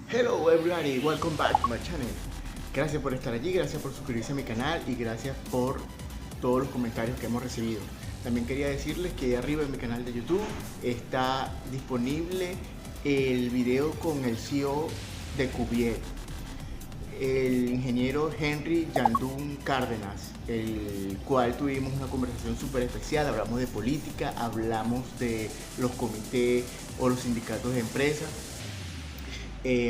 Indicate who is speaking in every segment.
Speaker 1: Hello everybody, welcome back to my channel. Gracias por estar allí, gracias por suscribirse a mi canal y gracias por todos los comentarios que hemos recibido. También quería decirles que arriba en mi canal de YouTube está disponible el video con el CEO de Cuvier, el ingeniero Henry Yandún Cárdenas, el cual tuvimos una conversación súper especial. Hablamos de política, hablamos de los comités o los sindicatos de empresas.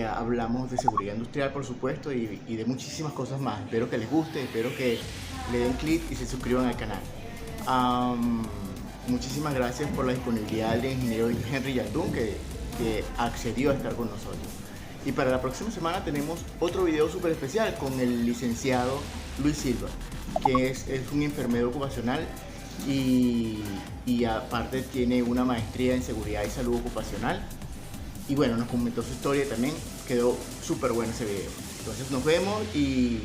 Speaker 1: Hablamos de seguridad industrial, por supuesto, y de muchísimas cosas más. Espero que les guste, espero que le den clic y se suscriban al canal. Um, Muchísimas gracias por la disponibilidad del ingeniero Henry Yandún que accedió a estar con nosotros. Y para la próxima semana tenemos otro video súper especial con el licenciado Luis Silva, que es un enfermero ocupacional y aparte tiene una maestría en seguridad y salud ocupacional. Y bueno, nos comentó su historia y también quedó súper bueno ese video. Entonces nos vemos y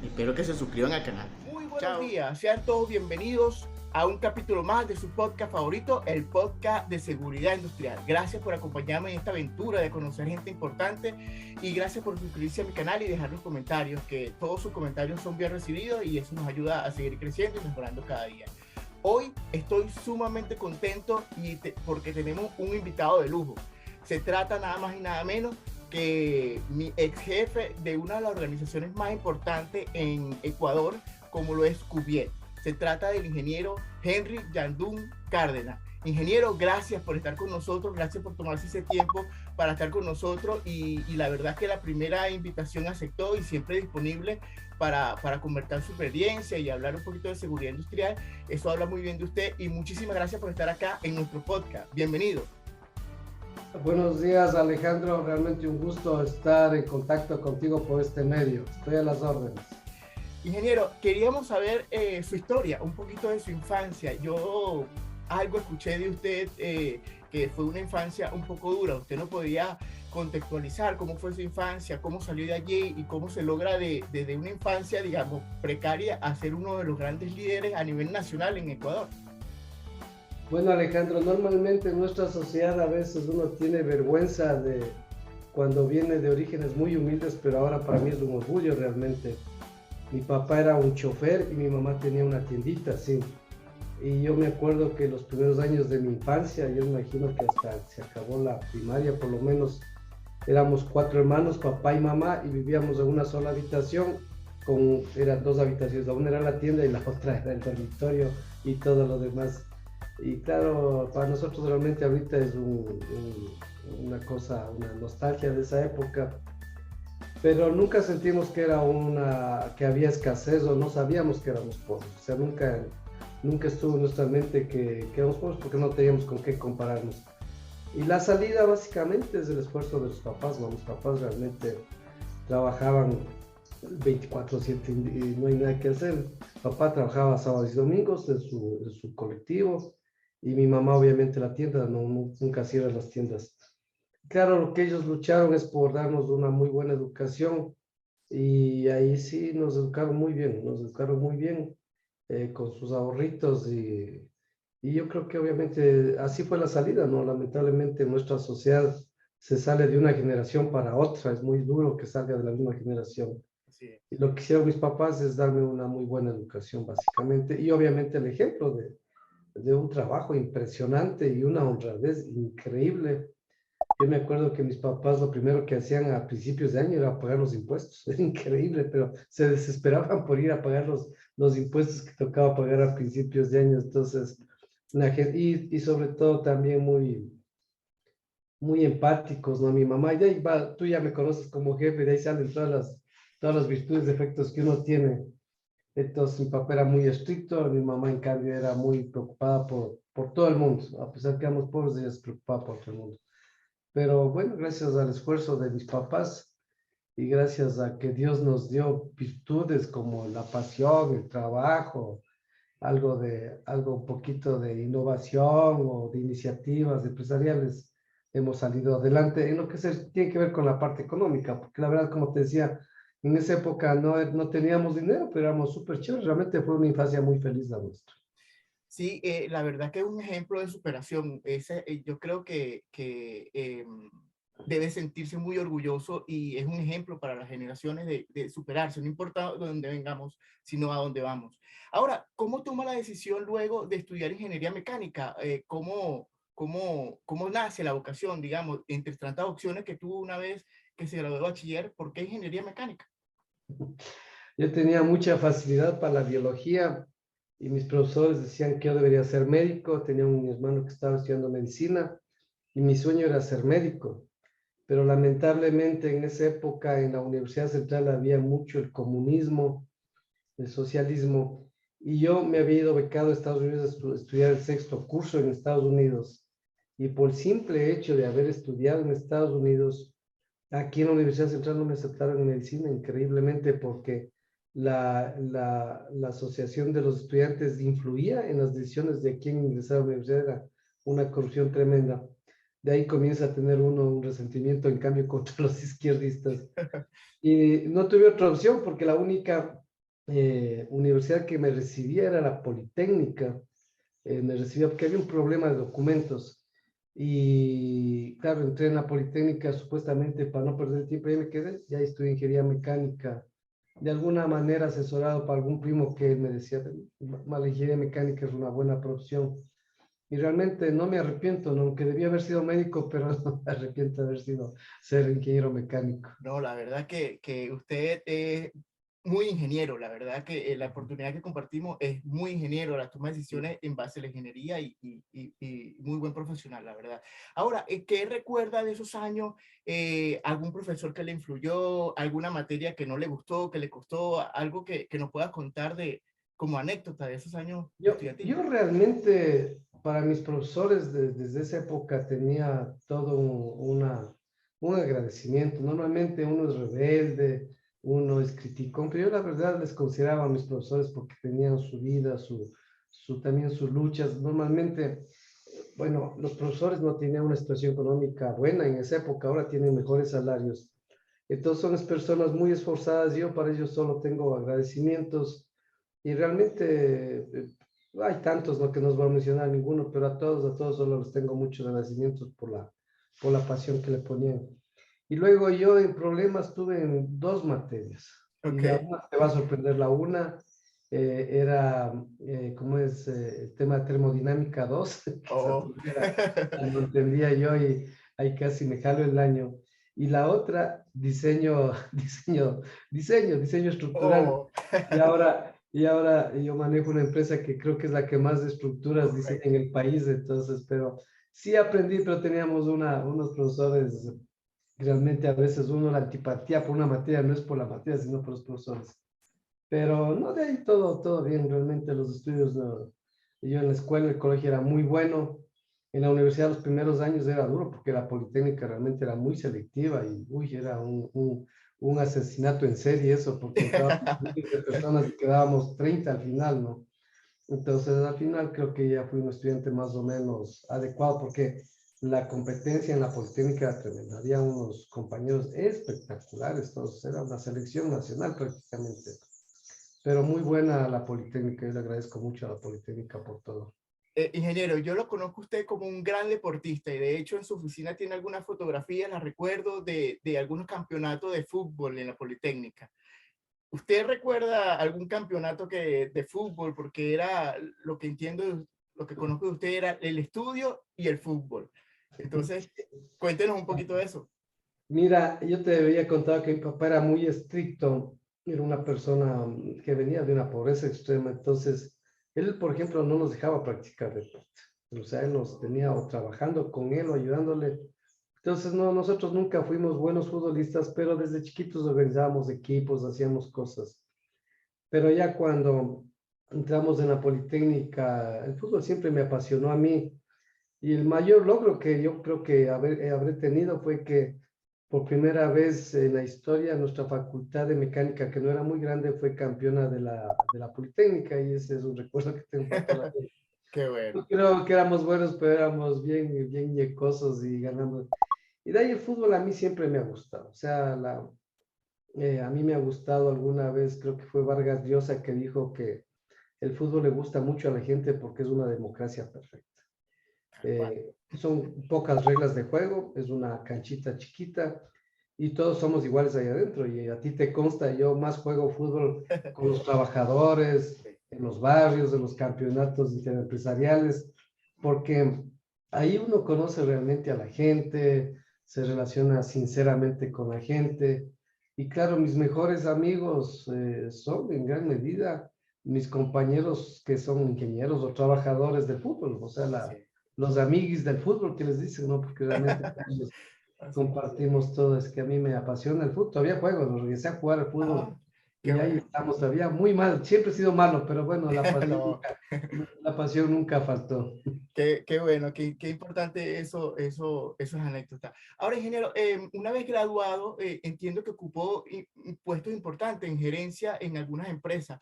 Speaker 1: espero que se suscriban al canal. Muy buenos Chao. Días, sean todos bienvenidos a un capítulo más de su podcast favorito, el podcast de seguridad industrial. Gracias por acompañarme en esta aventura de conocer gente importante y gracias por suscribirse a mi canal y dejar los comentarios, que todos sus comentarios son bien recibidos y eso nos ayuda a seguir creciendo y mejorando cada día. Hoy estoy sumamente contento porque tenemos un invitado de lujo. Se trata nada más y nada menos que mi ex jefe de una de las organizaciones más importantes en Ecuador, como lo es Cuvier. Se trata del ingeniero Henry Yandún Cárdenas. Ingeniero, gracias por estar con nosotros, gracias por tomarse ese tiempo para estar con nosotros y la verdad es que la primera invitación aceptó y siempre disponible para conversar su experiencia y hablar un poquito de seguridad industrial. Eso habla muy bien de usted y muchísimas gracias por estar acá en nuestro podcast. Bienvenido.
Speaker 2: Buenos días, Alejandro. Realmente un gusto estar en contacto contigo por este medio. Estoy a las órdenes.
Speaker 1: Ingeniero, queríamos saber su historia, un poquito de su infancia. Yo algo escuché de usted que fue una infancia un poco dura. Usted no podía contextualizar cómo fue su infancia, cómo salió de allí y cómo se logra desde una infancia, digamos, precaria a ser uno de los grandes líderes a nivel nacional en Ecuador.
Speaker 2: Bueno, Alejandro, normalmente en nuestra sociedad a veces uno tiene vergüenza de cuando viene de orígenes muy humildes, pero ahora para mí es un orgullo realmente. Mi papá era un chofer y mi mamá tenía una tiendita, sí. Y yo me acuerdo que los primeros años de mi infancia, yo imagino que hasta se acabó la primaria, por lo menos éramos 4 hermanos, papá y mamá, y vivíamos en una sola habitación, eran 2 habitaciones, la una era la tienda y la otra era el dormitorio y todo lo demás. Y claro, para nosotros realmente ahorita es una cosa, una nostalgia de esa época, pero nunca sentimos que había escasez o no sabíamos que éramos pobres. O sea, nunca estuvo en nuestra mente que éramos pobres porque no teníamos con qué compararnos. Y la salida básicamente es el esfuerzo de los papás, ¿no? Los papás realmente trabajaban 24/7 y no hay nada que hacer. Papá trabajaba sábados y domingos en su colectivo y mi mamá obviamente la tienda, nunca cierra las tiendas. Claro, lo que ellos lucharon es por darnos una muy buena educación y ahí sí nos educaron muy bien con sus ahorritos y yo creo que obviamente así fue la salida, ¿no? Lamentablemente en nuestra sociedad se sale de una generación para otra, es muy duro que salga de la misma generación.
Speaker 1: Sí.
Speaker 2: Y lo que hicieron mis papás es darme una muy buena educación, básicamente, y obviamente el ejemplo de un trabajo impresionante y una honradez increíble. Yo me acuerdo que mis papás lo primero que hacían a principios de año era pagar los impuestos. Era increíble, pero se desesperaban por ir a pagar los impuestos que tocaba pagar a principios de año. Entonces, y sobre todo también muy empáticos, ¿no? Mi mamá, tú ya me conoces como jefe, de ahí salen todas las virtudes, defectos que uno tiene. Entonces, mi papá era muy estricto, mi mamá, en cambio, era muy preocupada por todo el mundo. A pesar que éramos pobres, ella se preocupaba por todo el mundo. Pero bueno, gracias al esfuerzo de mis papás y gracias a que Dios nos dio virtudes como la pasión, el trabajo, algo un poquito de innovación o de iniciativas empresariales, hemos salido adelante en lo que tiene que ver con la parte económica, porque la verdad, como te decía, en esa época no teníamos dinero, pero éramos súper chéveres. Realmente fue una infancia muy feliz la nuestra.
Speaker 1: Sí, la verdad que es un ejemplo de superación. Yo creo que debe sentirse muy orgulloso y es un ejemplo para las generaciones de superarse, no importa de dónde vengamos, sino a dónde vamos. Ahora, ¿cómo toma la decisión luego de estudiar ingeniería mecánica? ¿Cómo nace la vocación, digamos, entre tantas opciones que tuvo una vez que se graduó de bachiller? ¿Por qué ingeniería mecánica?
Speaker 2: Yo tenía mucha facilidad para la biología y mis profesores decían que yo debería ser médico. Tenía un hermano que estaba estudiando medicina y mi sueño era ser médico. Pero lamentablemente en esa época en la Universidad Central había mucho el comunismo, el socialismo, y yo me había ido becado a Estados Unidos a estudiar el sexto curso en Estados Unidos. Y por el simple hecho de haber estudiado en Estados Unidos, aquí en la Universidad Central no me aceptaron en medicina, increíblemente, porque la Asociación de los Estudiantes influía en las decisiones de quién ingresaba a la universidad, era una corrupción tremenda. De ahí comienza a tener uno un resentimiento, en cambio, contra los izquierdistas. Y no tuve otra opción porque la única universidad que me recibía era la Politécnica. Me recibía porque había un problema de documentos. Y claro, entré en la Politécnica supuestamente para no perder el tiempo y me quedé. Ya estudié ingeniería mecánica. De alguna manera asesorado por algún primo que me decía, la ingeniería mecánica es una buena profesión. Y realmente no me arrepiento, ¿no? Aunque debía haber sido médico, pero no me arrepiento de haber sido ser ingeniero mecánico.
Speaker 1: No, la verdad que usted es muy ingeniero, la verdad que la oportunidad que compartimos es muy ingeniero, la toma de decisiones en base a la ingeniería y muy buen profesional, la verdad. Ahora, ¿qué recuerda de esos años? ¿Algún profesor que le influyó? ¿Alguna materia que no le gustó, que le costó? Algo que nos pueda contar de, como anécdota de esos años estudiantiles.
Speaker 2: Yo realmente, para mis profesores desde esa época, tenía todo un agradecimiento. Normalmente uno es rebelde, uno es criticón, pero yo la verdad les consideraba a mis profesores porque tenían su vida, también sus luchas. Normalmente, bueno, los profesores no tenían una situación económica buena en esa época, ahora tienen mejores salarios. Entonces son las personas muy esforzadas, yo para ellos solo tengo agradecimientos y realmente hay tantos, no que nos voy a mencionar ninguno, pero a todos solo les tengo muchos agradecimientos por la pasión que le ponían. Y luego yo en problemas tuve en dos materias. Y la
Speaker 1: Ok.
Speaker 2: una, te va a sorprender, la una era, ¿cómo es? El tema de termodinámica 2 que esa
Speaker 1: Oh.
Speaker 2: primera no entendía yo y ahí casi me jalo el año. Y la otra, diseño estructural.
Speaker 1: Oh.
Speaker 2: Y ahora yo manejo una empresa que creo que es la que más estructuras diseña en
Speaker 1: Correcto.
Speaker 2: el país, entonces, pero sí aprendí, pero teníamos unos profesores, realmente a veces uno la antipatía por una materia no es por la materia, sino por los profesores. Pero no, de ahí todo bien, realmente los estudios, no. Yo en la escuela, el colegio era muy bueno, en la universidad los primeros años era duro porque la Politécnica realmente era muy selectiva y uy, era un asesinato en serie eso, porque entrábamos miles de personas y quedábamos 30 al final, ¿no? Entonces, al final creo que ya fui un estudiante más o menos adecuado porque la competencia en la Politécnica era tremenda. Había unos compañeros espectaculares, todos, era una selección nacional prácticamente. Pero muy buena la Politécnica, yo le agradezco mucho a la Politécnica por todo.
Speaker 1: Ingeniero, yo lo conozco a usted como un gran deportista y de hecho en su oficina tiene algunas fotografías, las recuerdo, de algunos campeonatos de fútbol en la Politécnica. ¿Usted recuerda algún campeonato de fútbol? Porque era lo que entiendo, lo que conozco de usted era el estudio y el fútbol. Entonces, cuéntenos un poquito de eso.
Speaker 2: Mira, yo te había contado que mi papá era muy estricto, era una persona que venía de una pobreza extrema, entonces él, por ejemplo, no nos dejaba practicar deporte. O sea, él nos tenía o trabajando con él o ayudándole. Entonces, no, nosotros nunca fuimos buenos futbolistas, pero desde chiquitos organizábamos equipos, hacíamos cosas. Pero ya cuando entramos en la Politécnica, el fútbol siempre me apasionó a mí. Y el mayor logro que yo creo que habré tenido fue que por primera vez en la historia nuestra facultad de mecánica, que no era muy grande, fue campeona de la Politécnica y ese es un recuerdo que tengo para toda la vida.
Speaker 1: Qué
Speaker 2: No
Speaker 1: bueno.
Speaker 2: creo que éramos buenos, pero éramos bien ñecosos y ganamos. Y de ahí el fútbol a mí siempre me ha gustado. O sea, a mí me ha gustado alguna vez, creo que fue Vargas Llosa que dijo que el fútbol le gusta mucho a la gente porque es una democracia perfecta. Son pocas reglas de juego, es una canchita chiquita y todos somos iguales ahí adentro. Y a ti te consta, yo más juego fútbol con los trabajadores, en los barrios, en los campeonatos interempresariales, porque ahí uno conoce realmente a la gente, se relaciona sinceramente con la gente. Y claro, mis mejores amigos son en gran medida mis compañeros que son ingenieros o trabajadores de fútbol, o sea,
Speaker 1: Sí.
Speaker 2: los amiguis del fútbol que les dicen, ¿no? Porque realmente pues,
Speaker 1: Así es.
Speaker 2: compartimos todo, es que a mí me apasiona el fútbol, todavía juego, lo regresé a jugar al fútbol
Speaker 1: Ah, qué
Speaker 2: y ahí
Speaker 1: bueno.
Speaker 2: estamos todavía muy mal, siempre he sido malo, pero bueno,
Speaker 1: No,
Speaker 2: la pasión nunca faltó.
Speaker 1: qué bueno, qué importante esas anécdotas. Ahora, ingeniero, una vez graduado, entiendo que ocupó puestos importantes en gerencia en algunas empresas.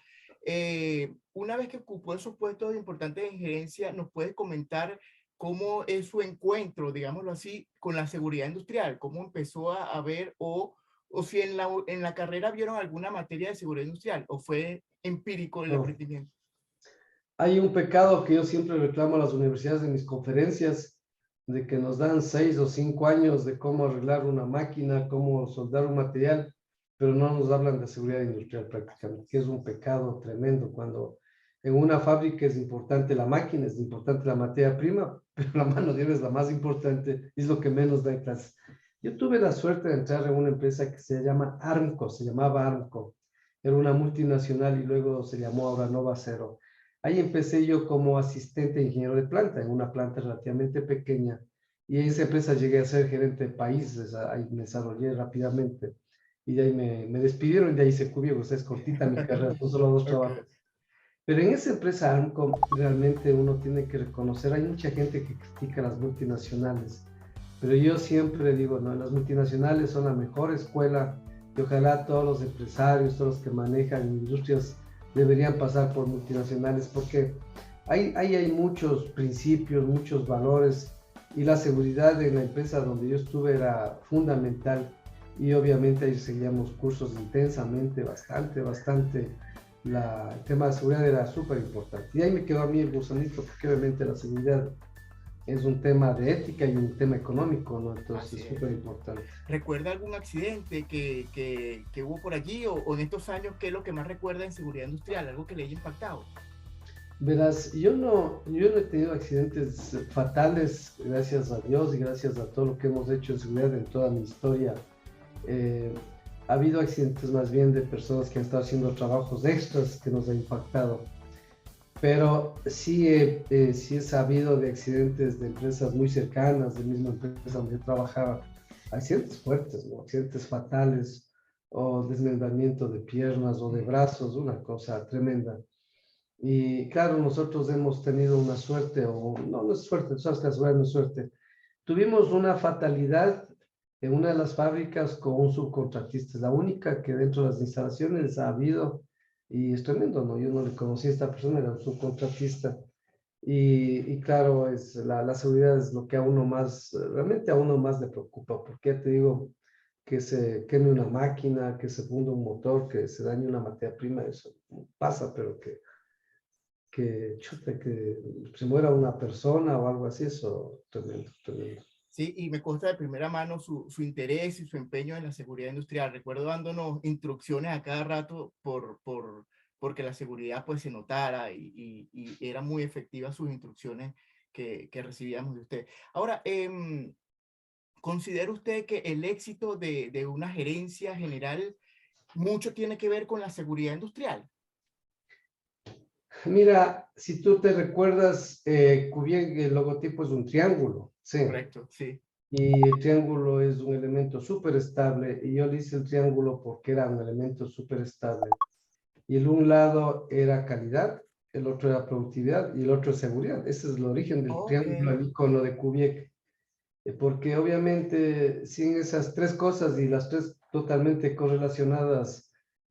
Speaker 1: Una vez que ocupó esos puestos importantes en gerencia, ¿nos puede comentar cómo es su encuentro, digámoslo así, con la seguridad industrial? ¿Cómo empezó a ver o si en la carrera vieron alguna materia de seguridad industrial o fue empírico el
Speaker 2: No.
Speaker 1: aprendimiento?
Speaker 2: Hay un pecado que yo siempre reclamo a las universidades en mis conferencias, de que nos dan 6 o 5 años de cómo arreglar una máquina, cómo soldar un material, pero no nos hablan de seguridad industrial prácticamente, que es un pecado tremendo cuando en una fábrica es importante la máquina, es importante la materia prima, pero la mano de obra es la más importante, es lo que menos da en clase. Yo tuve la suerte de entrar en una empresa que se llama Armco, se llamaba Armco, era una multinacional y luego se llamó ahora Nova Cero. Ahí empecé yo como asistente ingeniero de planta, en una planta relativamente pequeña, y en esa empresa llegué a ser gerente de países, ahí me desarrollé rápidamente, y de ahí me despidieron, y de ahí se cubrió, o sea, es cortita mi carrera, son solo 2 trabajos.
Speaker 1: Ok.
Speaker 2: Pero en esa empresa ARMCO realmente uno tiene que reconocer, hay mucha gente que critica las multinacionales, pero yo siempre digo, no, las multinacionales son la mejor escuela y ojalá todos los empresarios, todos los que manejan industrias deberían pasar por multinacionales porque ahí hay muchos principios, muchos valores y la seguridad en la empresa donde yo estuve era fundamental y obviamente ahí seguíamos cursos intensamente, bastante. El tema de seguridad era súper importante. Y ahí me quedó a mí el gusanito porque obviamente la seguridad es un tema de ética y un tema económico, ¿no? Entonces
Speaker 1: Así
Speaker 2: es
Speaker 1: es.
Speaker 2: súper importante.
Speaker 1: ¿Recuerda algún accidente que hubo por allí o en estos años qué es lo que más recuerda en seguridad industrial? Algo que le haya impactado.
Speaker 2: Verás, yo no he tenido accidentes fatales, gracias a Dios y gracias a todo lo que hemos hecho en seguridad en toda mi historia. Eh, ha habido accidentes más bien de personas que han estado haciendo trabajos extras que nos han impactado. Pero sí he sabido de accidentes de empresas muy cercanas, de misma empresa donde yo trabajaba, accidentes fuertes, ¿no? Accidentes fatales o desmembramiento de piernas o de brazos, una cosa tremenda. Y claro, nosotros hemos tenido una suerte, o no, no es suerte, tú sabes que la seguridad no es suerte. Tuvimos una fatalidad en una de las fábricas con un subcontratista, es la única que dentro de las instalaciones ha habido, y es tremendo, ¿no? Yo no le conocí a esta persona, era un subcontratista, y claro, la seguridad es lo que a uno más, realmente a uno más le preocupa, porque ya te digo, que se queme una máquina, que se funda un motor, que se dañe una materia prima, eso pasa, pero chuta, que se muera una persona o algo así, eso tremendo, tremendo.
Speaker 1: Sí, y me consta de primera mano su interés y su empeño en la seguridad industrial. Recuerdo dándonos instrucciones a cada rato porque la seguridad pues se notara y eran muy efectivas sus instrucciones que recibíamos de usted. Ahora, ¿considera usted que el éxito de una gerencia general mucho tiene que ver con la seguridad industrial?
Speaker 2: Mira, si tú te recuerdas, Cubier, el logotipo es un triángulo, sí,
Speaker 1: Correcto, sí.
Speaker 2: y el triángulo es un elemento súper estable, y yo le hice el triángulo porque era un elemento súper estable. Y el un lado era calidad, el otro era productividad y el otro es seguridad. Ese es el origen del
Speaker 1: Ok.
Speaker 2: triángulo, el icono de Cubier. Porque obviamente sin esas tres cosas y las tres totalmente correlacionadas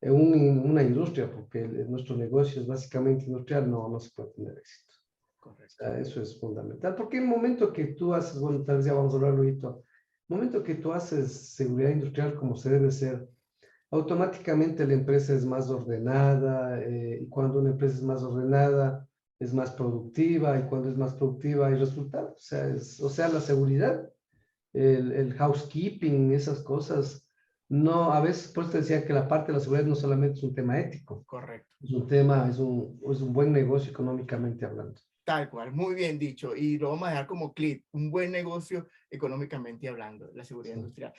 Speaker 2: en una industria, porque nuestro negocio es básicamente industrial, no se puede tener éxito. O
Speaker 1: Correcto.
Speaker 2: sea, eso es fundamental, porque en el momento que tú haces, bueno, tal vez ya vamos a hablar luego, el momento que tú haces seguridad industrial como se debe ser, automáticamente la empresa es más ordenada, y cuando una empresa es más ordenada, es más productiva y cuando es más productiva hay resultados. O sea, la seguridad, el housekeeping, esas cosas, no, a veces por eso te decía que la parte de la seguridad no solamente es un tema ético,
Speaker 1: Correcto.
Speaker 2: es un tema, es un buen negocio económicamente hablando.
Speaker 1: Tal cual, muy bien dicho. Y lo vamos a dejar como clip, un buen negocio económicamente hablando, la seguridad
Speaker 2: Sí.
Speaker 1: industrial.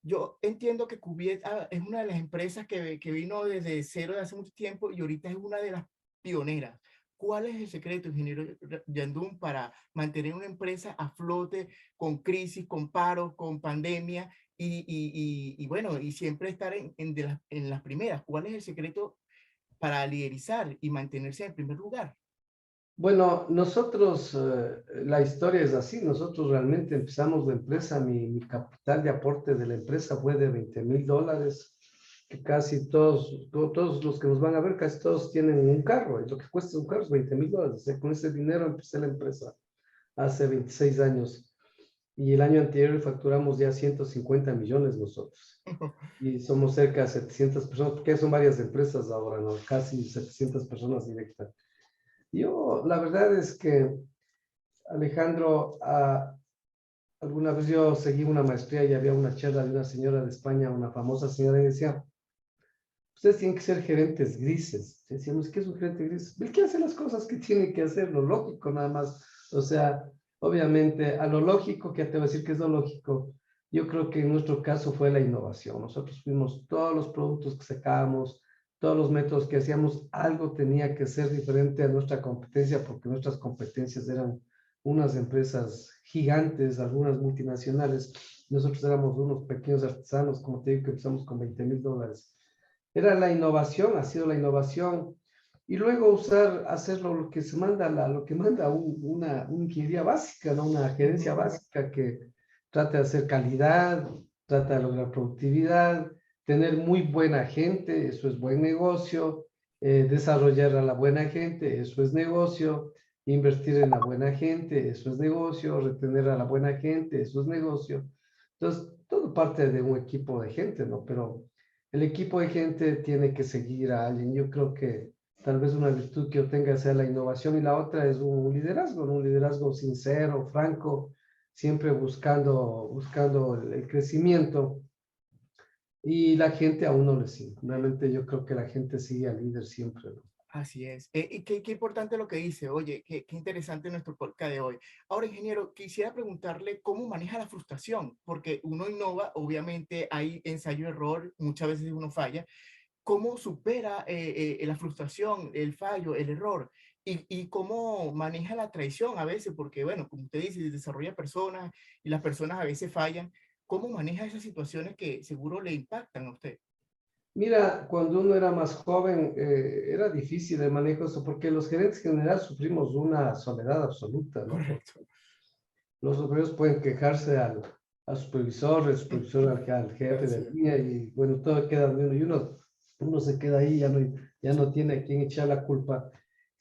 Speaker 1: Yo entiendo que Cubiet es una de las empresas que vino desde cero de hace mucho tiempo y ahorita es una de las pioneras. ¿Cuál es el secreto, ingeniero Yandún, para mantener una empresa a flote con crisis, con paro, con pandemia y bueno, y siempre estar en las primeras? ¿Cuál es el secreto para liderizar y mantenerse en primer lugar?
Speaker 2: Bueno, nosotros, la historia es así, nosotros realmente empezamos la empresa, mi capital de aporte de la empresa fue de $20,000, que casi todos los que nos van a ver, casi todos tienen un carro, y lo que cuesta un carro es $20,000, o sea, con ese dinero empecé la empresa hace 26 años, y el año anterior facturamos ya 150 millones nosotros, y somos cerca de 700 personas, porque son varias empresas ahora, ¿no? Casi 700 personas directas. Yo, la verdad es que, Alejandro, alguna vez yo seguí una maestría y había una charla de una señora de España, una famosa señora, y decía, ustedes tienen que ser gerentes grises. Decíamos, ¿qué es un gerente gris? El que hace las cosas que tiene que hacer, lo lógico nada más. O sea, obviamente, a lo lógico, que te voy a decir que es lo lógico, yo creo que en nuestro caso fue la innovación. Nosotros fuimos todos los productos que sacábamos, todos los métodos que hacíamos, algo tenía que ser diferente a nuestra competencia, porque nuestras competencias eran unas empresas gigantes, algunas multinacionales. Nosotros éramos unos pequeños artesanos, como te digo, que empezamos con $20,000. Era la innovación, ha sido la innovación. Y luego hacerlo lo que se manda, lo que manda una ingeniería básica, ¿no? Una gerencia básica que trata de hacer calidad, trata de lograr productividad, tener muy buena gente, eso es buen negocio, desarrollar a la buena gente, eso es negocio, invertir en la buena gente, eso es negocio, retener a la buena gente, eso es negocio. Entonces, todo parte de un equipo de gente, ¿no? Pero el equipo de gente tiene que seguir a alguien. Yo creo que tal vez una virtud que yo tenga sea la innovación y la otra es un liderazgo, ¿no? Un liderazgo sincero, franco, siempre buscando el crecimiento. Y la gente a uno le sigue. Realmente yo creo que la gente sigue al líder siempre, ¿no?
Speaker 1: Así es. Y qué importante lo que dice. Oye, qué interesante nuestro podcast de hoy. Ahora, ingeniero, quisiera preguntarle cómo maneja la frustración, porque uno innova, obviamente hay ensayo-error, muchas veces uno falla. ¿Cómo supera la frustración, el fallo, el error? Y cómo maneja la traición a veces, porque, bueno, como usted dice, desarrolla personas y las personas a veces fallan. ¿Cómo maneja esas situaciones que seguro le impactan a usted?
Speaker 2: Mira, cuando uno era más joven, era difícil el manejo de eso, porque los gerentes general sufrimos una soledad absoluta, ¿no?
Speaker 1: Correcto.
Speaker 2: Los obreros pueden quejarse al supervisor, el supervisor al jefe
Speaker 1: Así
Speaker 2: de
Speaker 1: es.
Speaker 2: línea y bueno, todo queda de uno y uno se queda ahí, ya no tiene a quién echar la culpa.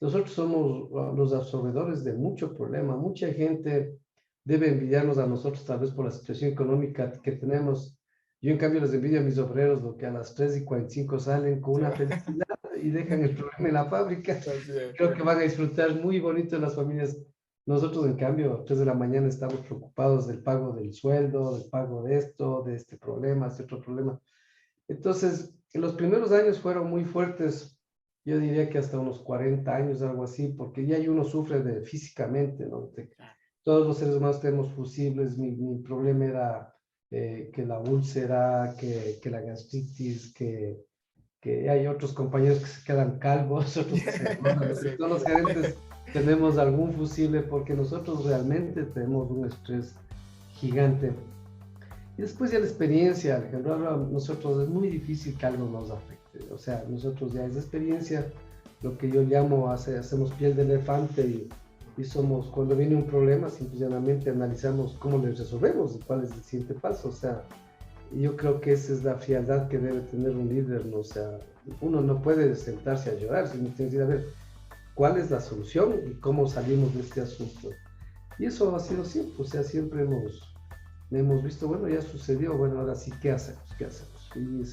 Speaker 2: Nosotros somos los absorbedores de mucho problema. Mucha gente debe envidiarnos a nosotros tal vez por la situación económica que tenemos. Yo en cambio les envidio a mis obreros, lo que a las 3:45 salen con una felicidad y dejan el problema en la fábrica.
Speaker 1: Así es.
Speaker 2: Creo que van a disfrutar muy bonito las familias. Nosotros, en cambio, a 3 de la mañana estamos preocupados del pago del sueldo, del pago de esto, de este problema, este otro problema. Entonces, los primeros años fueron muy fuertes, yo diría que hasta unos 40 años, algo así, porque ya uno sufre físicamente, ¿no? Todos los seres humanos tenemos fusibles, mi problema era que la úlcera, que la gastritis, que hay otros compañeros que se quedan calvos, otros que se engordan.
Speaker 1: Sí.
Speaker 2: Todos los gerentes tenemos algún fusible porque nosotros realmente tenemos un estrés gigante. Y después ya la experiencia, Alejandro, ahora nosotros es muy difícil que algo nos afecte. O sea, nosotros ya es experiencia, lo que yo llamo, hacemos piel de elefante y somos, cuando viene un problema, simplemente analizamos cómo le resolvemos y cuál es el siguiente paso. O sea, yo creo que esa es la frialdad que debe tener un líder, ¿no? O sea, uno no puede sentarse a llorar, sino tiene que decir, a ver, ¿cuál es la solución y cómo salimos de este asunto? Y eso ha sido siempre, o sea, siempre hemos visto, bueno, ya sucedió, bueno, ahora sí, ¿qué hacemos? ¿Qué hacemos? Y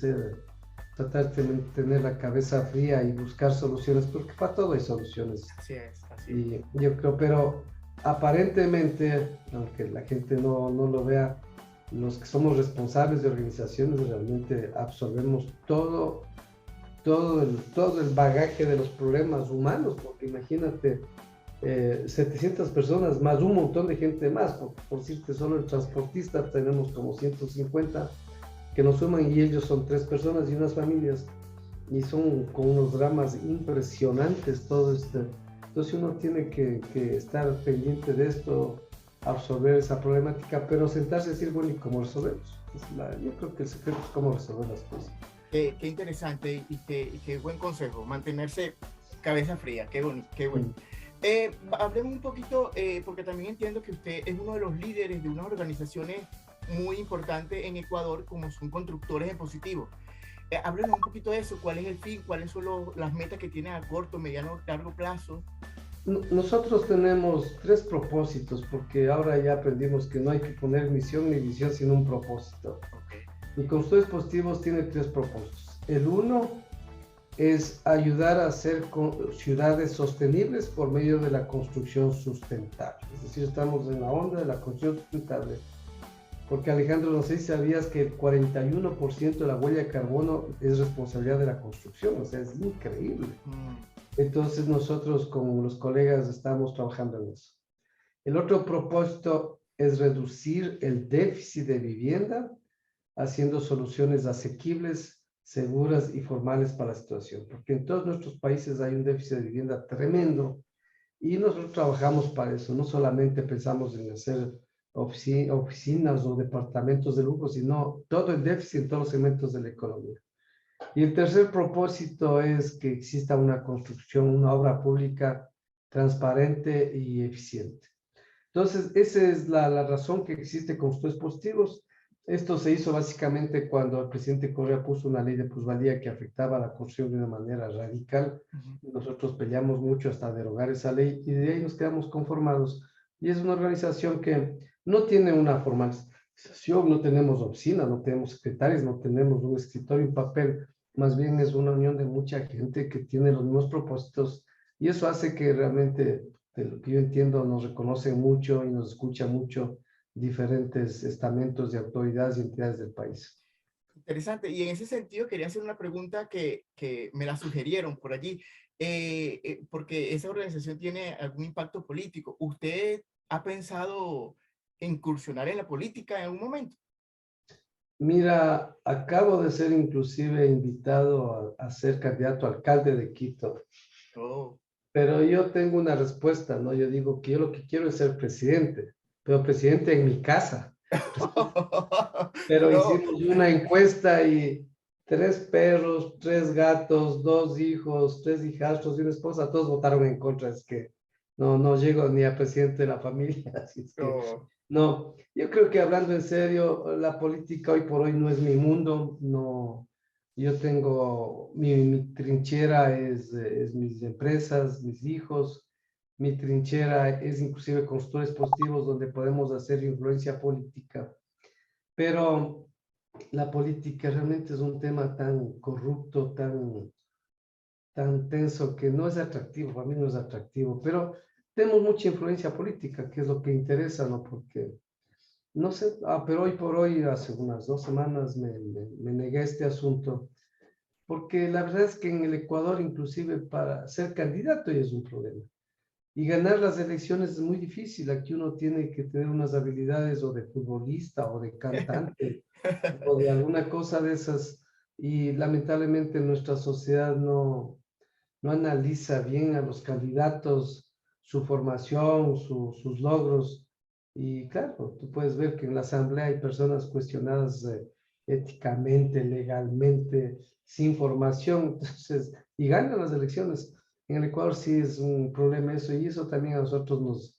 Speaker 2: tratar de tener la cabeza fría y buscar soluciones, porque para todo hay soluciones.
Speaker 1: Así es, así es.
Speaker 2: Y yo creo, pero aparentemente, aunque la gente no lo vea, los que somos responsables de organizaciones realmente absorbemos todo el bagaje de los problemas humanos, porque imagínate, 700 personas más un montón de gente más, por decirte, solo el transportista tenemos como 150 que nos suman y ellos son 3 personas y unas familias y son con unos dramas impresionantes todo esto. Entonces uno tiene que estar pendiente de esto, absorber esa problemática, pero sentarse y decir, bueno, ¿y cómo resolvemos? Yo creo que el secreto es cómo resolver las cosas.
Speaker 1: Qué interesante y qué buen consejo, mantenerse cabeza fría, qué bonito, qué bueno. Hablemos un poquito, porque también entiendo que usted es uno de los líderes de unas organizaciones muy importantes en Ecuador, como son Constructores en Positivo. Háblenos un poquito de eso, cuál es el fin, cuáles son las metas que tienen a corto, mediano, largo plazo.
Speaker 2: Nosotros tenemos 3 propósitos, porque ahora ya aprendimos que no hay que poner misión ni visión, sino un propósito.
Speaker 1: Okay.
Speaker 2: Y Constructores Positivos tiene 3 propósitos. El uno es ayudar a hacer ciudades sostenibles por medio de la construcción sustentable. Es decir, estamos en la onda de la construcción sustentable. Porque Alejandro, no sé si sabías que el 41% de la huella de carbono es responsabilidad de la construcción, o sea, es increíble. Entonces nosotros con los colegas estamos trabajando en eso. El otro propósito es reducir el déficit de vivienda, haciendo soluciones asequibles, seguras y formales para la situación, porque en todos nuestros países hay un déficit de vivienda tremendo y nosotros trabajamos para eso. No solamente pensamos en hacer oficinas o departamentos de lujo, sino todo el déficit en todos los segmentos de la economía. Y el tercer propósito es que exista una construcción, una obra pública transparente y eficiente. Entonces, esa es la razón que existe Constructores Positivos. Esto se hizo básicamente cuando el presidente Correa puso una ley de plusvalía que afectaba a la construcción de una manera radical. Nosotros peleamos mucho hasta derogar esa ley y de ahí nos quedamos conformados. Y es una organización que no tiene una formalización, no tenemos oficina, no tenemos secretarios, no tenemos un escritorio, un papel. Más bien es una unión de mucha gente que tiene los mismos propósitos y eso hace que realmente, de lo que yo entiendo, nos reconocen mucho y nos escuchan mucho diferentes estamentos de autoridades y entidades del país.
Speaker 1: Interesante. Y en ese sentido quería hacer una pregunta que me la sugirieron por allí, porque esa organización tiene algún impacto político. ¿Usted ha pensado incursionar en la política en algún momento?
Speaker 2: Mira, acabo de ser inclusive invitado a ser candidato a alcalde de Quito.
Speaker 1: Oh.
Speaker 2: Pero yo tengo una respuesta, ¿no? Yo digo que yo lo que quiero es ser presidente, pero presidente en mi casa. Pero
Speaker 1: No.
Speaker 2: hicimos una encuesta y 3 perros, 3 gatos, 2 hijos, 3 hijastros y una esposa, todos votaron en contra. Es que no llego ni a presidente de la familia, así es que
Speaker 1: No.
Speaker 2: no. Yo creo que hablando en serio, la política hoy por hoy no es mi mundo, no. Yo tengo, mi trinchera es mis empresas, mis hijos, mi trinchera es inclusive Constructores Positivos, donde podemos hacer influencia política. Pero la política realmente es un tema tan corrupto, tan tenso, que no es atractivo, para mí no es atractivo, pero tenemos mucha influencia política, que es lo que interesa, ¿no? Porque, no sé, pero hoy por hoy, hace unas 2 semanas me negué a este asunto, porque la verdad es que en el Ecuador, inclusive para ser candidato ya es un problema. Y ganar las elecciones es muy difícil. Aquí uno tiene que tener unas habilidades o de futbolista o de cantante o de alguna cosa de esas. Y lamentablemente nuestra sociedad no analiza bien a los candidatos, su formación, sus logros. Y claro, tú puedes ver que en la asamblea hay personas cuestionadas éticamente, legalmente, sin formación, entonces, y ganan las elecciones. En el Ecuador sí es un problema eso, y eso también a nosotros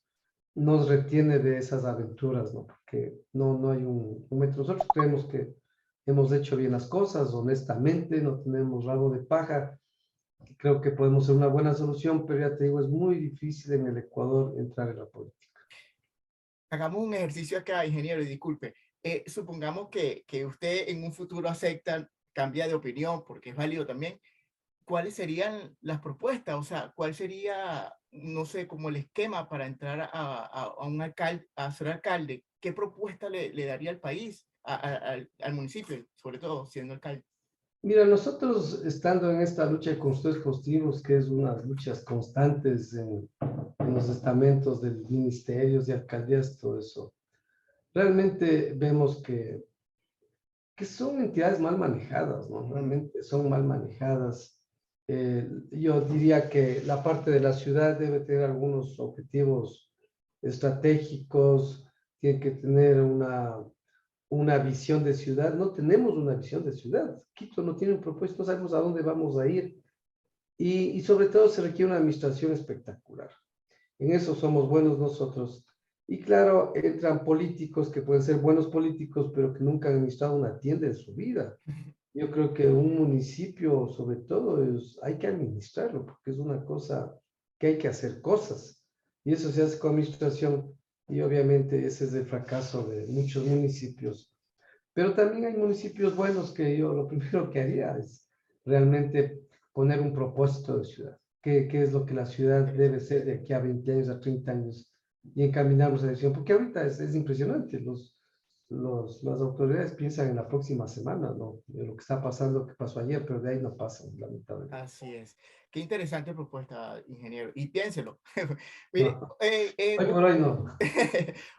Speaker 2: nos retiene de esas aventuras, ¿no? Porque no hay un método. Nosotros creemos que hemos hecho bien las cosas, honestamente, no tenemos rabo de paja. Creo que podemos ser una buena solución, pero ya te digo, es muy difícil en el Ecuador entrar en la política.
Speaker 1: Hagamos un ejercicio acá, ingeniero, y disculpe. Supongamos que usted en un futuro acepta cambia de opinión, porque es válido también, ¿cuáles serían las propuestas? O sea, ¿cuál sería, no sé, como el esquema para entrar a un alcalde, a ser alcalde? ¿Qué propuesta le daría al país, al municipio, sobre todo siendo alcalde?
Speaker 2: Mira, nosotros estando en esta lucha de constructores positivos, que es unas luchas constantes en los estamentos de ministerios y alcaldías, todo eso, realmente vemos que son entidades mal manejadas, ¿no? Realmente son mal manejadas. Yo diría que la parte de la ciudad debe tener algunos objetivos estratégicos, tiene que tener una visión de ciudad. No tenemos una visión de ciudad. Quito no tiene un propósito, no sabemos a dónde vamos a ir. Y sobre todo se requiere una administración espectacular. En eso somos buenos nosotros. Y claro, entran políticos que pueden ser buenos políticos, pero que nunca han administrado una tienda en su vida. Yo creo que un municipio, sobre todo, hay que administrarlo, porque es una cosa que hay que hacer cosas. Y eso se hace con administración. Y obviamente ese es el fracaso de muchos municipios. Pero también hay municipios buenos que yo lo primero que haría es realmente poner un propósito de ciudad. ¿Qué es lo que la ciudad debe ser de aquí a 20 años, a 30 años? Y encaminarnos a la dirección. Porque ahorita es impresionante. Las autoridades piensan en la próxima semana, ¿no? De lo que está pasando, que pasó ayer, pero de ahí no pasan, lamentablemente.
Speaker 1: Así es. Qué interesante propuesta, ingeniero. Y piénselo. Mire,
Speaker 2: No, hoy por hoy no.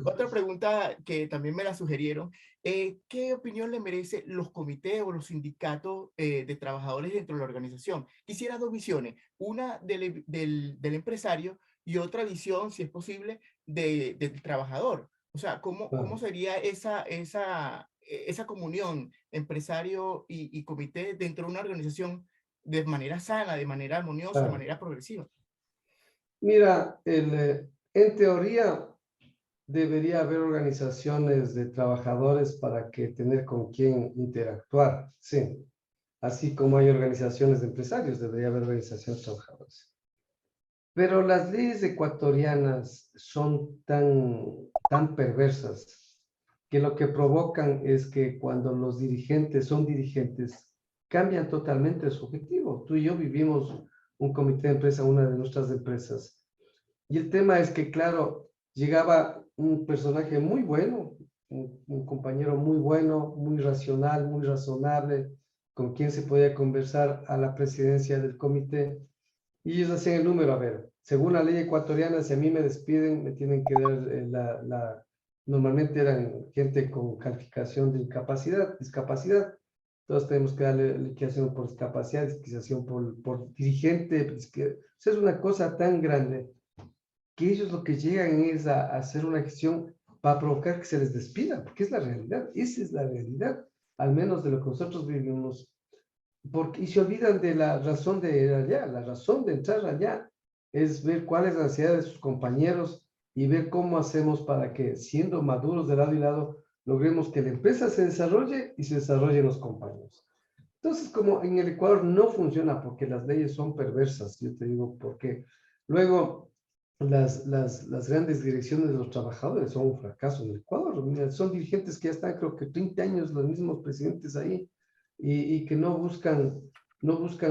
Speaker 1: otra pregunta que también me la sugirieron. ¿Qué opinión le merece los comités o los sindicatos de trabajadores dentro de la organización? Quisiera dos visiones. Una del empresario y otra visión, si es posible, del trabajador. O sea, ¿cómo
Speaker 2: Claro,
Speaker 1: sería esa comunión empresario y comité dentro de una organización de manera sana, de manera armoniosa, de
Speaker 2: claro.
Speaker 1: manera progresiva?
Speaker 2: Mira, en teoría debería haber organizaciones de trabajadores para que tener con quién interactuar, sí. Así como hay organizaciones de empresarios, debería haber organizaciones de trabajadores. Pero las leyes ecuatorianas son tan perversas que lo que provocan es que cuando los dirigentes son dirigentes, cambian totalmente su objetivo. Tú y yo vivimos un comité de empresa, una de nuestras empresas, y el tema es que, claro, llegaba un personaje muy bueno, un compañero muy bueno, muy racional, muy razonable, con quien se podía conversar a la presidencia del comité. Y ellos hacían el número, a ver, según la ley ecuatoriana, si a mí me despiden, me tienen que dar normalmente eran gente con calificación de discapacidad. Todos tenemos que darle liquidación por discapacidad, liquidación por dirigente. O sea, es una cosa tan grande que ellos lo que llegan es a hacer una acción para provocar que se les despida, porque es la realidad, esa es la realidad, al menos de lo que nosotros vivimos, y se olvidan de la razón de ir allá, la razón de entrar allá es ver cuál es la necesidad de sus compañeros y ver cómo hacemos para que, siendo maduros de lado y lado, logremos que la empresa se desarrolle y se desarrollen los compañeros. Entonces, como en el Ecuador no funciona porque las leyes son perversas, yo te digo, porque luego las grandes direcciones de los trabajadores son un fracaso en el Ecuador. Mira, son dirigentes que ya están, creo que 30 años, los mismos presidentes ahí, y que no buscan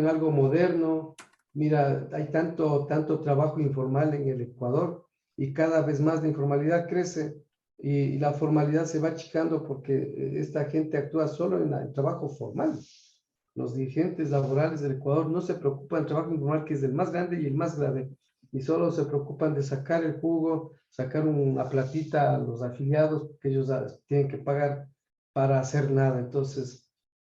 Speaker 2: algo moderno. Mira, hay tanto trabajo informal en el Ecuador y cada vez más la informalidad crece y la formalidad se va achicando porque esta gente actúa solo en el trabajo formal. Los dirigentes laborales del Ecuador no se preocupan del trabajo informal, que es el más grande y el más grave, y solo se preocupan de sacar el jugo, sacar una platita a los afiliados, porque ellos tienen que pagar para hacer nada. Entonces,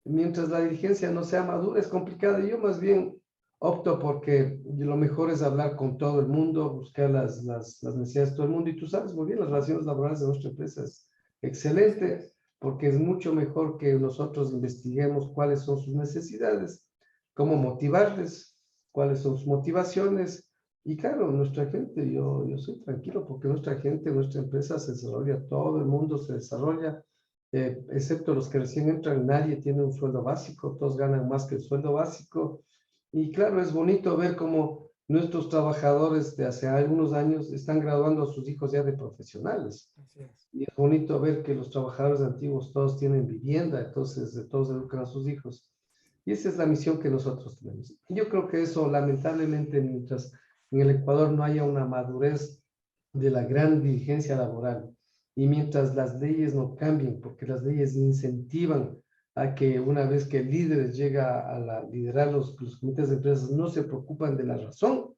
Speaker 2: mientras la dirigencia no sea madura, es complicada. Yo más bien opto porque lo mejor es hablar con todo el mundo, buscar las necesidades de todo el mundo. Y tú sabes muy bien, las relaciones laborales de nuestra empresa es excelente, porque es mucho mejor que nosotros investiguemos cuáles son sus necesidades, cómo motivarles, cuáles son sus motivaciones. Y claro, nuestra gente, yo soy tranquilo porque nuestra gente, nuestra empresa se desarrolla, todo el mundo se desarrolla, excepto los que recién entran, nadie tiene un sueldo básico, todos ganan más que el sueldo básico. Y claro, es bonito ver cómo nuestros trabajadores de hace algunos años están graduando a sus hijos ya de profesionales.
Speaker 1: Así es.
Speaker 2: Y es bonito ver que los trabajadores antiguos todos tienen vivienda, entonces todos educan a sus hijos. Y esa es la misión que nosotros tenemos. Y yo creo que eso, lamentablemente, mientras en el Ecuador no haya una madurez de la gran dirigencia laboral y mientras las leyes no cambien, porque las leyes incentivan a que una vez que el líder llega a liderar los comités de empresas, no se preocupan de la razón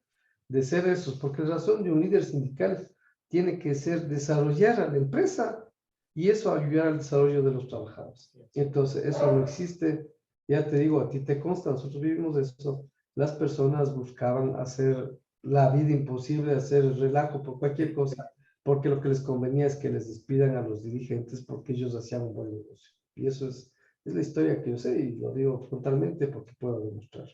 Speaker 2: de ser esos, porque la razón de un líder sindical tiene que ser desarrollar a la empresa y eso ayudar al desarrollo de los trabajadores. Entonces, eso no existe. Ya te digo, a ti te consta, nosotros vivimos eso. Las personas buscaban hacer la vida imposible, hacer el relajo por cualquier cosa, porque lo que les convenía es que les despidan a los dirigentes porque ellos hacían un buen negocio. Y eso es la historia que yo sé y lo digo frontalmente porque puedo demostrar.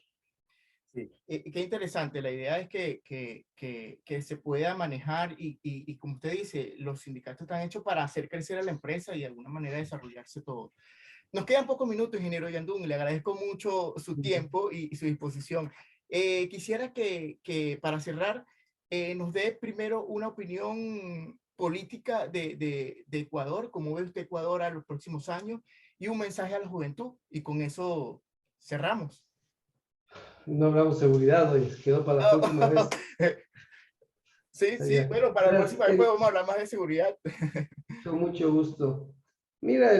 Speaker 1: Sí. Qué interesante, la idea es que se pueda manejar y como usted dice, los sindicatos están hechos para hacer crecer a la empresa y de alguna manera desarrollarse todo. Nos quedan pocos minutos, ingeniero Yandún, le agradezco mucho su tiempo y su disposición. Quisiera que para cerrar nos dé primero una opinión política de Ecuador, cómo ve usted Ecuador a los próximos años y un mensaje a la juventud y con eso cerramos.
Speaker 2: No hablamos de seguridad, hoy quedó para la próxima vez.
Speaker 1: Sí, sí,
Speaker 2: Ya.
Speaker 1: bueno, para la próxima vez podemos hablar más de seguridad.
Speaker 2: Con mucho gusto. Mira,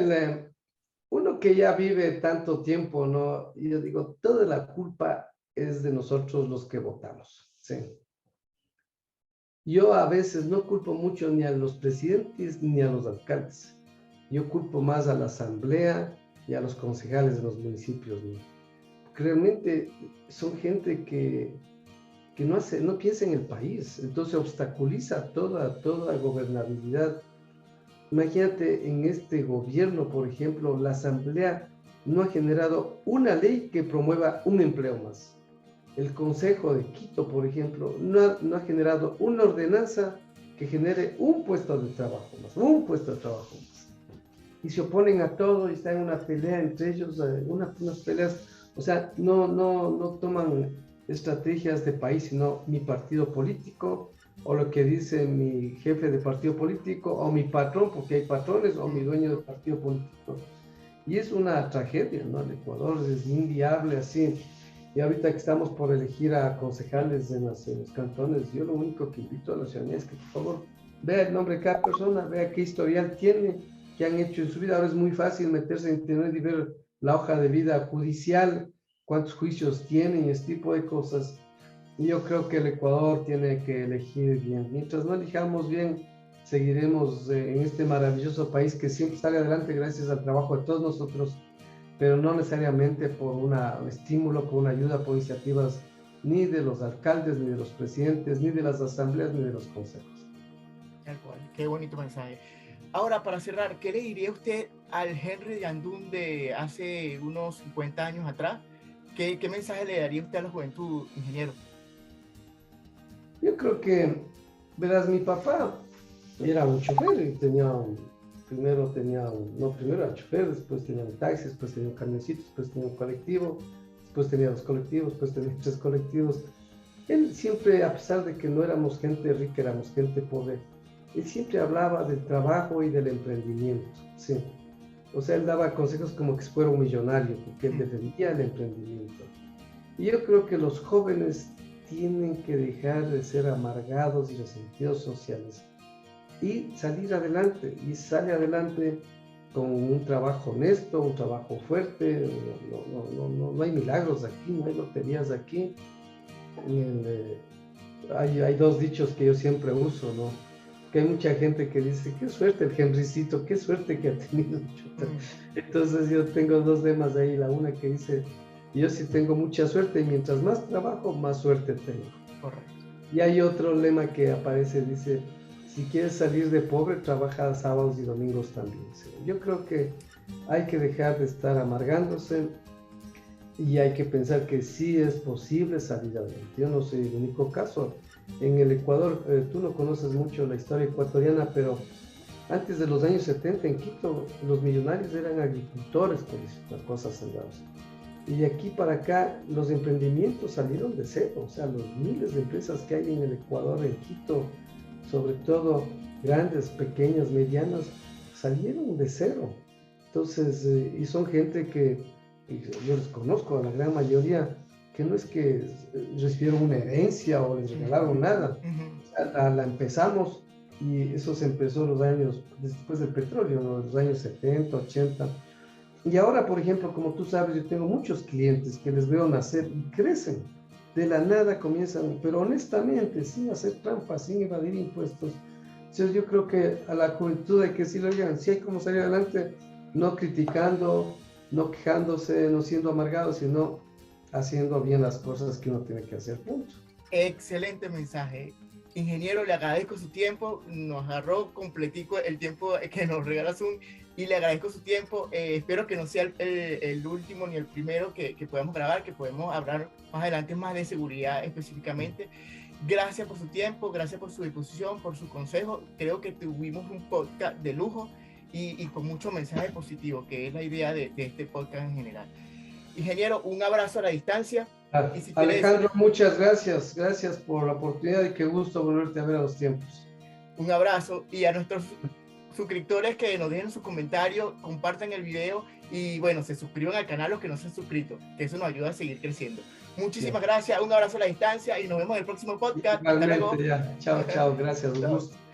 Speaker 2: uno que ya vive tanto tiempo, ¿no? Y yo digo, toda la culpa es de nosotros los que votamos, ¿sí? Yo a veces no culpo mucho ni a los presidentes ni a los alcaldes. Yo culpo más a la asamblea y a los concejales de los municipios, ¿no? Porque realmente son gente que no piensa en el país, entonces obstaculiza toda gobernabilidad. Imagínate, en este gobierno, por ejemplo, la Asamblea no ha generado una ley que promueva un empleo más. El Consejo de Quito, por ejemplo, no ha generado una ordenanza que genere un puesto de trabajo más, un puesto de trabajo más. Y se oponen a todo y están en una pelea entre ellos, unas peleas, o sea, no toman estrategias de país, sino mi partido político, o lo que dice mi jefe de partido político, o mi patrón, porque hay patrones, o mi dueño de partido político. Y es una tragedia, ¿no? El Ecuador es inviable así. Y ahorita que estamos por elegir a concejales en los cantones, yo lo único que invito a la ciudadanía es que, por favor, vea el nombre de cada persona, vea qué historial tiene, qué han hecho en su vida. Ahora es muy fácil meterse en internet y ver la hoja de vida judicial, cuántos juicios tienen y este tipo de cosas. Y yo creo que el Ecuador tiene que elegir bien. Mientras no elijamos bien, seguiremos en este maravilloso país que siempre sale adelante gracias al trabajo de todos nosotros, pero no necesariamente por un estímulo, por una ayuda, por iniciativas ni de los alcaldes, ni de los presidentes, ni de las asambleas, ni de los consejos.
Speaker 1: Tal cual, qué bonito mensaje. Ahora, para cerrar, ¿qué le diría usted al Henry Yandún de hace unos 50 años atrás? ¿Qué mensaje le daría usted a la juventud, ingeniero?
Speaker 2: Yo creo que, verás, mi papá era un chofer y primero era chofer, después tenía un taxi, después tenía un camioncito, después tenía un colectivo, después tenía 2 colectivos, después tenía 3 colectivos. Él siempre, a pesar de que no éramos gente rica, éramos gente pobre, él siempre hablaba del trabajo y del emprendimiento, sí. O sea, él daba consejos como que fuera un millonario, porque él defendía el emprendimiento. Y yo creo que los jóvenes tienen que dejar de ser amargados y resentidos sociales y salir adelante. Y sale adelante con un trabajo honesto, un trabajo fuerte. No hay milagros aquí, no hay loterías aquí. Hay 2 dichos que yo siempre uso, ¿no? Que hay mucha gente que dice, qué suerte el Henrycito, qué suerte que ha tenido. Entonces yo tengo 2 lemas ahí, la una que dice, yo sí tengo mucha suerte y mientras más trabajo, más suerte tengo.
Speaker 1: Correcto.
Speaker 2: Y hay otro lema que aparece, dice, si quieres salir de pobre, trabaja sábados y domingos también. Yo creo que hay que dejar de estar amargándose y hay que pensar que sí es posible salir adelante. Yo no soy el único caso. En el Ecuador, tú no conoces mucho la historia ecuatoriana, pero antes de los años 70 en Quito, los millonarios eran agricultores, por decir cosas salvadas. Y de aquí para acá, los emprendimientos salieron de cero. O sea, los miles de empresas que hay en el Ecuador, en Quito, sobre todo grandes, pequeñas, medianas, salieron de cero. Entonces, y son gente que y yo les conozco a la gran mayoría, que no es que recibieron una herencia o les regalaron nada. La empezamos y eso se empezó los años después del petróleo, ¿no? Los años 70, 80. Y ahora, por ejemplo, como tú sabes, yo tengo muchos clientes que les veo nacer y crecen. De la nada comienzan, pero honestamente, sin hacer trampas, sin evadir impuestos. Entonces yo creo que a la juventud hay que decirle, oigan, si hay como salir adelante, no criticando, no quejándose, no siendo amargados, sino haciendo bien las cosas que uno tiene que hacer. Punto.
Speaker 1: Excelente mensaje. Ingeniero, le agradezco su tiempo, nos agarró completico el tiempo que nos regala Zoom y le agradezco su tiempo. Espero que no sea el último ni el primero que podamos grabar, que podemos hablar más adelante más de seguridad específicamente. Gracias por su tiempo, gracias por su disposición, por su consejo. Creo que tuvimos un podcast de lujo y con mucho mensaje positivo, que es la idea de este podcast en general. Ingeniero, un abrazo a la distancia.
Speaker 2: Y si Alejandro, muchas gracias. Gracias por la oportunidad y qué gusto volverte a ver a los tiempos.
Speaker 1: Un abrazo y a nuestros suscriptores que nos dejen sus comentarios, compartan el video y bueno, se suscriban al canal los que no se han suscrito, que eso nos ayuda a seguir creciendo. Muchísimas gracias, un abrazo a la distancia y nos vemos en el próximo podcast.
Speaker 2: Hasta luego. Ya. Chao, chao, gracias, un gusto.